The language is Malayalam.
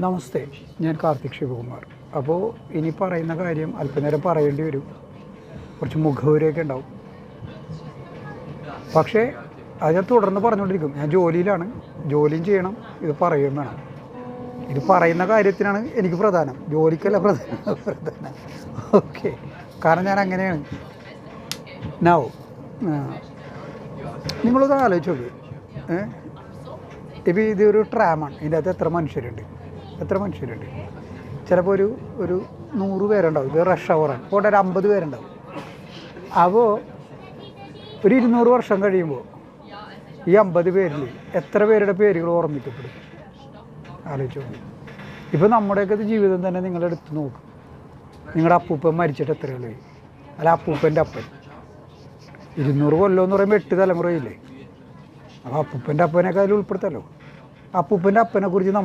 നമസ്തേ, ഞാൻ കാർത്തിക് ശിവകുമാർ. അപ്പോൾ ഇനി പറയുന്ന കാര്യം അല്പനേരം പറയേണ്ടി വരും, കുറച്ച് മുഖവുരയൊക്കെ ഉണ്ടാവും. പക്ഷേ അത് ഞാൻ തുടർന്ന് പറഞ്ഞുകൊണ്ടിരിക്കും. ഞാൻ ജോലിയിലാണ്, ജോലിയും ചെയ്യണം, ഇത് പറയുകയും വേണം. ഇത് പറയുന്ന കാര്യത്തിനാണ് എനിക്ക് പ്രധാനം, ജോലിക്കല്ല പ്രധാനം. ഓക്കെ, കാരണം ഞാൻ അങ്ങനെയാണ്. നൗ നിങ്ങളത് ആലോചിച്ച് നോക്ക്. ഇപ്പോൾ ഇതൊരു ട്രാമാണ്, ഇതിൻ്റെ അകത്ത് എത്ര മനുഷ്യരുണ്ട്? ചിലപ്പോൾ ഒരു 100 പേരുണ്ടാവും. ഇത് റഷ് അവറാണ്, ഇപ്പോൾ ഒരു 50 പേരുണ്ടാവും. അപ്പോൾ ഒരു 200 വർഷം കഴിയുമ്പോൾ ഈ 50 പേരിൽ എത്ര പേരുടെ പേരുകൾ ഓർമ്മിക്കപ്പെടും? ആലോചിച്ച് നോക്കും. ഇപ്പോൾ നമ്മുടെയൊക്കെ ജീവിതം തന്നെ നിങ്ങളെടുത്ത് നോക്കും. നിങ്ങളുടെ അപ്പൂപ്പൻ മരിച്ചിട്ട് എത്രയുള്ളൂ? അല്ല, അപ്പൂപ്പൻ്റെ അപ്പൻ 200 കൊല്ലം എന്ന് പറയുമ്പോൾ 8 തലമുറയില്ലേ? അപ്പോൾ അപ്പൂപ്പൻ്റെ അപ്പനൊക്കെ അതിൽ ഉൾപ്പെടുത്തല്ലോ. അപ്പൂപ്പൻ്റെ അപ്പനെ കുറിച്ച്